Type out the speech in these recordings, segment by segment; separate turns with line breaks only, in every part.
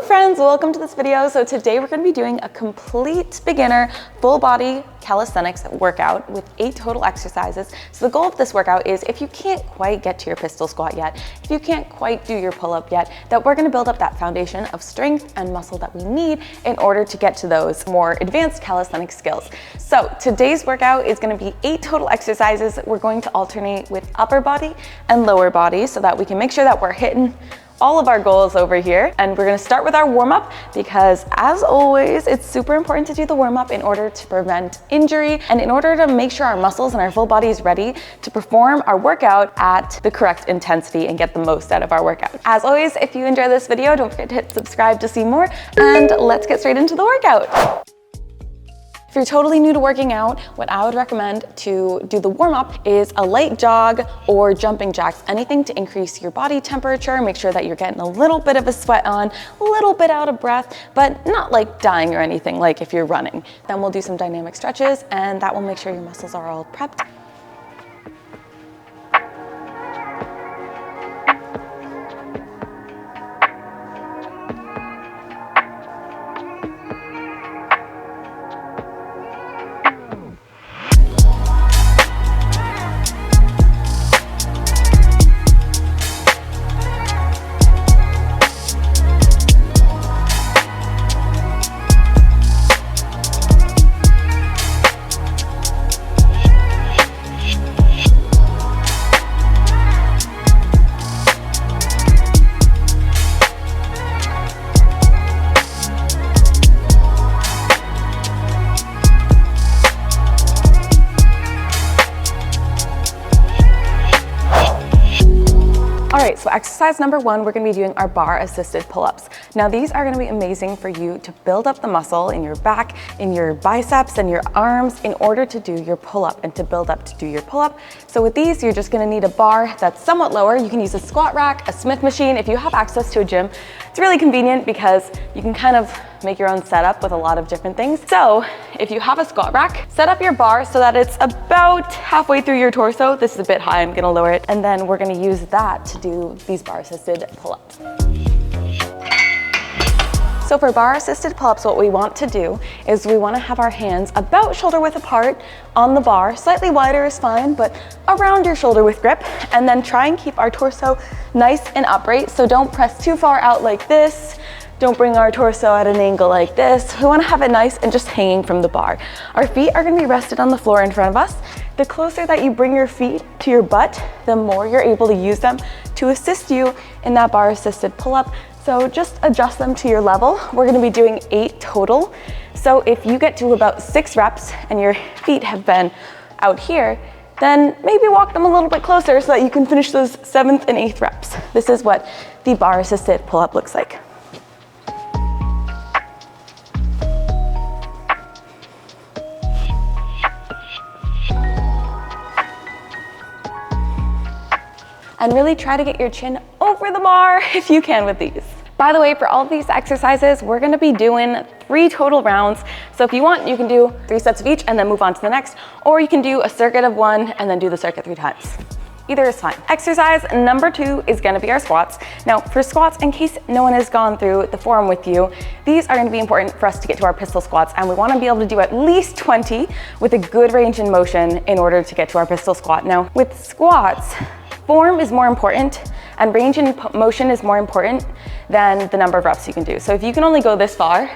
friends, welcome to this video. So today we're going to be doing a complete beginner full body calisthenics workout with 8 total exercises. So the goal of this workout is if you can't quite get to your pistol squat yet, if you can't quite do your pull-up yet, that we're going to build up that foundation of strength and muscle that we need in order to get to those more advanced calisthenic skills. So today's workout is going to be 8 total exercises. We're going to alternate with upper body and lower body so that we can make sure that we're hitting all of our goals over here. And we're gonna start with our warm-up because, as always, it's super important to do the warm-up in order to prevent injury and in order to make sure our muscles and our full body is ready to perform our workout at the correct intensity and get the most out of our workout. As always, if you enjoy this video, don't forget to hit subscribe to see more, and let's get straight into the workout. If you're totally new to working out, what I would recommend to do the warm-up is a light jog or jumping jacks, anything to increase your body temperature, make sure that you're getting a little bit of a sweat on, a little bit out of breath, but not like dying or anything like if you're running. Then we'll do some dynamic stretches and that will make sure your muscles are all prepped. All right, so exercise number 1, we're gonna be doing our bar assisted pull-ups. Now these are gonna be amazing for you to build up the muscle in your back, in your biceps and your arms in order to do your pull-up and to build up to do your pull-up. So with these, you're just gonna need a bar that's somewhat lower. You can use a squat rack, a Smith machine. If you have access to a gym, it's really convenient because you can kind of make your own setup with a lot of different things. So if you have a squat rack, set up your bar so that it's about halfway through your torso. This is a bit high, I'm gonna lower it. And then we're gonna use that to do these bar assisted pull-ups. So for bar assisted pull-ups, what we want to do is we want to have our hands about shoulder width apart on the bar. Slightly wider is fine, but around your shoulder width grip. And then try and keep our torso nice and upright. So don't press too far out like this. Don't bring our torso at an angle like this. We want to have it nice and just hanging from the bar. Our feet are going to be rested on the floor in front of us. The closer that you bring your feet to your butt, the more you're able to use them to assist you in that bar assisted pull-up. So just adjust them to your level. We're gonna be doing 8 total. So if you get to about 6 reps and your feet have been out here, then maybe walk them a little bit closer so that you can finish those 7th and 8th reps. This is what the bar assisted pull-up looks like. And really try to get your chin over the bar if you can with these. By the way, for all of these exercises, we're gonna be doing 3 total rounds. So if you want, you can do 3 sets of each and then move on to the next, or you can do a circuit of 1 and then do the circuit 3 times. Either is fine. Exercise number 2 is gonna be our squats. Now for squats, in case no one has gone through the form with you, these are gonna be important for us to get to our pistol squats, and we wanna be able to do at least 20 with a good range in motion in order to get to our pistol squat. Now with squats, form is more important and range in motion is more important than the number of reps you can do. So if you can only go this far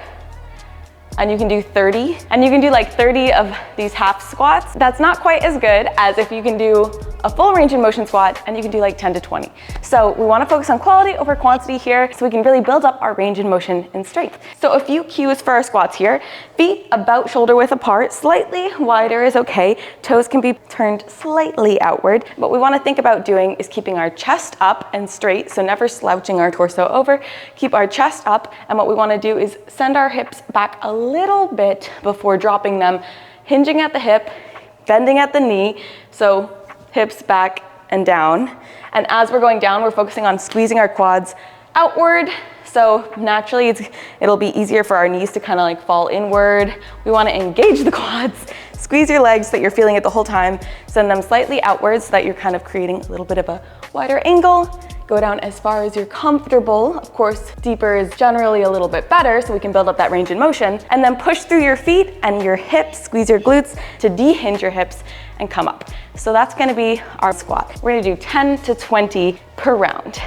and you can do 30 and you can do like 30 of these half squats, that's not quite as good as if you can do a full range in motion squat and you can do like 10 to 20. So we want to focus on quality over quantity here so we can really build up our range in motion and strength. So a few cues for our squats here. Feet about shoulder width apart, slightly wider is okay. Toes can be turned slightly outward. What we want to think about doing is keeping our chest up and straight, so never slouching our torso over. Keep our chest up, and what we want to do is send our hips back a little bit before dropping them, hinging at the hip, bending at the knee. So hips back and down. And as we're going down, we're focusing on squeezing our quads outward. So naturally, it'll be easier for our knees to kind of like fall inward. We want to engage the quads, squeeze your legs so that you're feeling it the whole time. Send them slightly outwards so that you're kind of creating a little bit of a wider angle. Go down as far as you're comfortable. Of course, deeper is generally a little bit better so we can build up that range in motion. And then push through your feet and your hips, squeeze your glutes to dehinge your hips and come up. So that's gonna be our squat. We're gonna do 10 to 20 per round.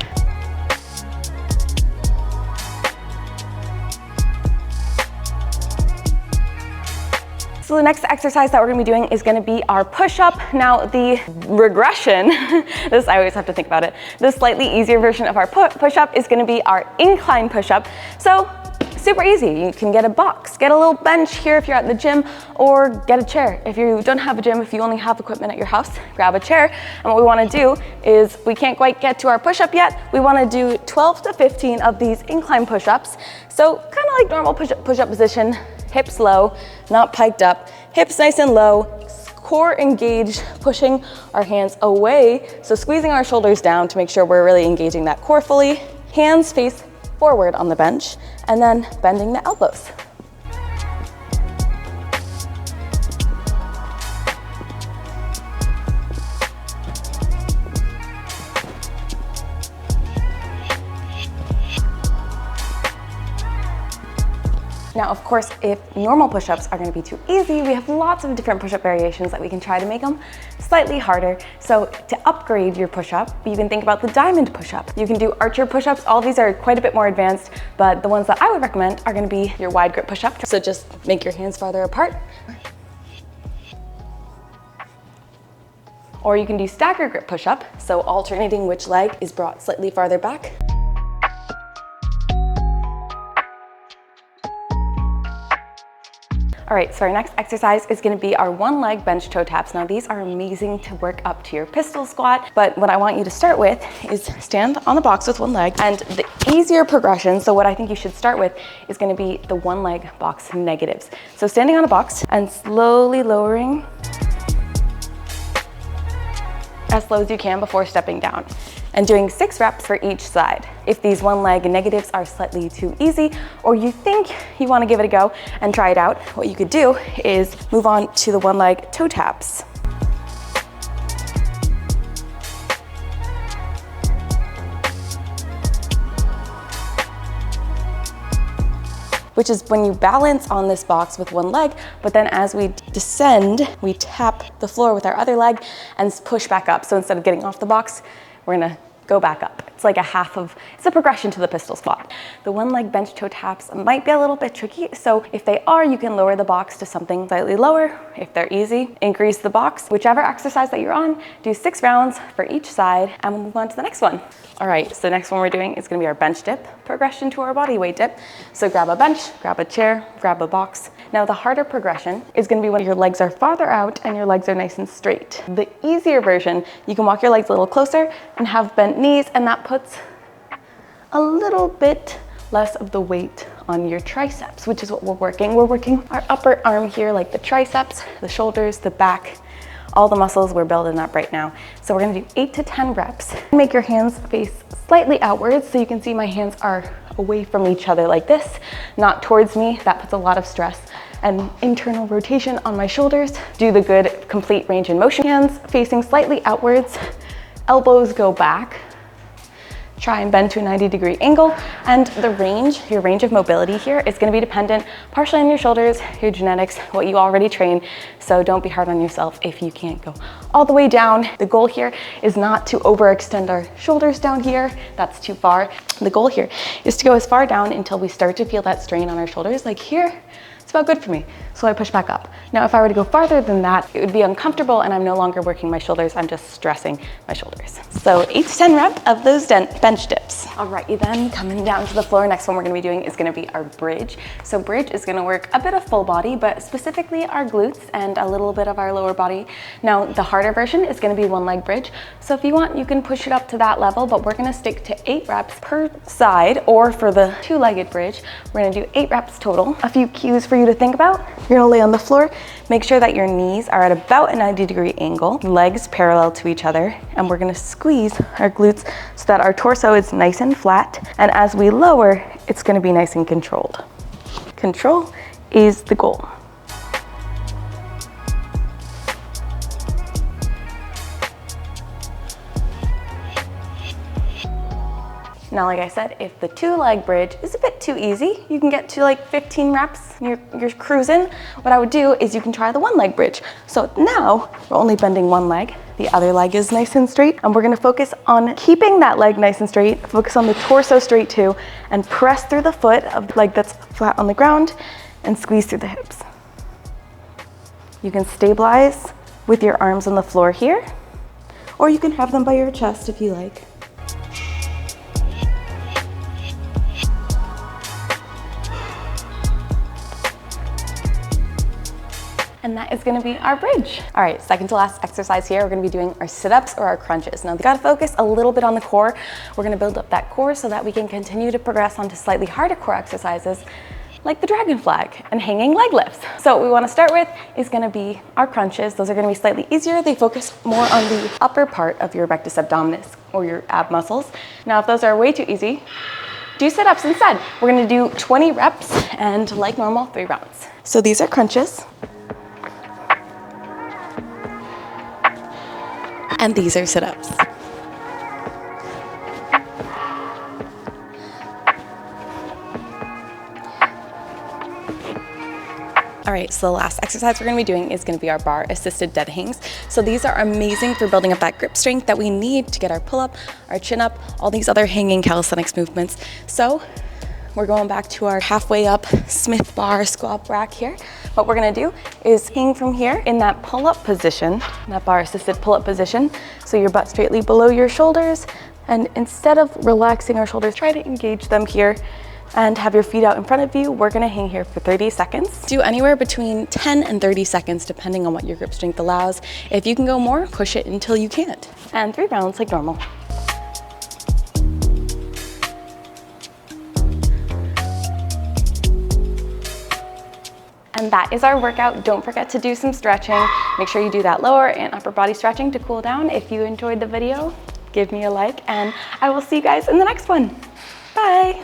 So the next exercise that we're gonna be doing is gonna be our push-up. Now the regression, this I always have to think about it, the slightly easier version of our push-up is gonna be our incline push-up. So super easy, you can get a box, get a little bench here if you're at the gym, or get a chair. If you don't have a gym, if you only have equipment at your house, grab a chair. And what we wanna do is, we can't quite get to our push-up yet, we wanna do 12 to 15 of these incline push-ups. So kind of like normal push-up position, hips low, not piked up, hips nice and low, core engaged, pushing our hands away. So squeezing our shoulders down to make sure we're really engaging that core fully. Hands face forward on the bench, and then bending the elbows. Now, of course, if normal push-ups are gonna be too easy, we have lots of different push-up variations that we can try to make them slightly harder. So to upgrade your push-up, you can think about the diamond push-up. You can do archer push-ups. All these are quite a bit more advanced, but the ones that I would recommend are gonna be your wide grip push-up. So just make your hands farther apart. Or you can do staggered grip push-up, so alternating which leg is brought slightly farther back. All right, so our next exercise is gonna be our one leg bench toe taps. Now these are amazing to work up to your pistol squat, but what I want you to start with is stand on the box with one leg, and the easier progression, so what I think you should start with is gonna be the one leg box negatives. So standing on a box and slowly lowering as slow as you can before stepping down, and doing 6 reps for each side. If these one leg negatives are slightly too easy, or you think you wanna give it a go and try it out, what you could do is move on to the one leg toe taps. Which is when you balance on this box with one leg, but then as we descend, we tap the floor with our other leg and push back up. So instead of getting off the box, we're gonna go back up. It's like it's a progression to the pistol squat. The one leg bench toe taps might be a little bit tricky, so if they are, you can lower the box to something slightly lower. If they're easy, increase the box. Whichever exercise that you're on, do 6 rounds for each side, and we'll move on to the next one. All right, so the next one we're doing is gonna be our bench dip progression to our body weight dip. So grab a bench, grab a chair, grab a box. Now the harder progression is gonna be when your legs are farther out and your legs are nice and straight. The easier version, you can walk your legs a little closer and have bent knees, and that puts a little bit less of the weight on your triceps, which is what we're working. We're working our upper arm here, like the triceps, the shoulders, the back, all the muscles we're building up right now. So we're gonna do 8 to 10 reps. Make your hands face slightly outwards, so you can see my hands are away from each other like this, not towards me. That puts a lot of stress and internal rotation on my shoulders. Do the good complete range in motion. Hands facing slightly outwards, elbows go back. Try and bend to a 90-degree angle, and your range of mobility here is gonna be dependent partially on your shoulders, your genetics, what you already train, so don't be hard on yourself if you can't go all the way down. The goal here is not to overextend our shoulders down here, that's too far. The goal here is to go as far down until we start to feel that strain on our shoulders, like here. It's about good for me, so I push back up. Now, if I were to go farther than that, it would be uncomfortable, and I'm no longer working my shoulders, I'm just stressing my shoulders. So 8 to 10 reps of those bench dips. Alrighty then, coming down to the floor, next one we're gonna be doing is gonna be our bridge. So bridge is gonna work a bit of full body, but specifically our glutes and a little bit of our lower body. Now, the harder version is gonna be one leg bridge. So if you want, you can push it up to that level, but we're gonna stick to 8 reps per side, or for the 2-legged bridge, we're gonna do 8 reps total. A few cues for you to think about. You're gonna lay on the floor, make sure that your knees are at about a 90-degree angle, legs parallel to each other, and we're gonna squeeze our glutes so that our torso is nice and flat, and as we lower, it's gonna be nice and controlled. Control is the goal. Now, like I said, if the 2-leg bridge is a bit too easy, you can get to like 15 reps, you're cruising. What I would do is you can try the 1-leg bridge. So now we're only bending one leg. The other leg is nice and straight, and we're gonna focus on keeping that leg nice and straight, focus on the torso straight too, and press through the foot of the leg that's flat on the ground and squeeze through the hips. You can stabilize with your arms on the floor here, or you can have them by your chest if you like. And that is gonna be our bridge. All right, second to last exercise here, we're gonna be doing our sit-ups or our crunches. Now, we gotta focus a little bit on the core. We're gonna build up that core so that we can continue to progress onto slightly harder core exercises like the dragon flag and hanging leg lifts. So what we wanna start with is gonna be our crunches. Those are gonna be slightly easier. They focus more on the upper part of your rectus abdominis or your ab muscles. Now, if those are way too easy, do sit-ups instead. We're gonna do 20 reps and like normal, 3 rounds. So these are crunches. And these are sit-ups. All right, so the last exercise we're gonna be doing is gonna be our bar assisted dead hangs. So these are amazing for building up that grip strength that we need to get our pull-up, our chin-up, all these other hanging calisthenics movements. So we're going back to our halfway up Smith bar squat rack here. What we're gonna do is hang from here in that pull-up position, that bar assisted pull-up position. So your butt straightly below your shoulders. And instead of relaxing our shoulders, try to engage them here and have your feet out in front of you. We're gonna hang here for 30 seconds. Do anywhere between 10 and 30 seconds, depending on what your grip strength allows. If you can go more, push it until you can't. And 3 rounds like normal. And that is our workout. Don't forget to do some stretching. Make sure you do that lower and upper body stretching to cool down. If you enjoyed the video, give me a like, and I will see you guys in the next one. Bye.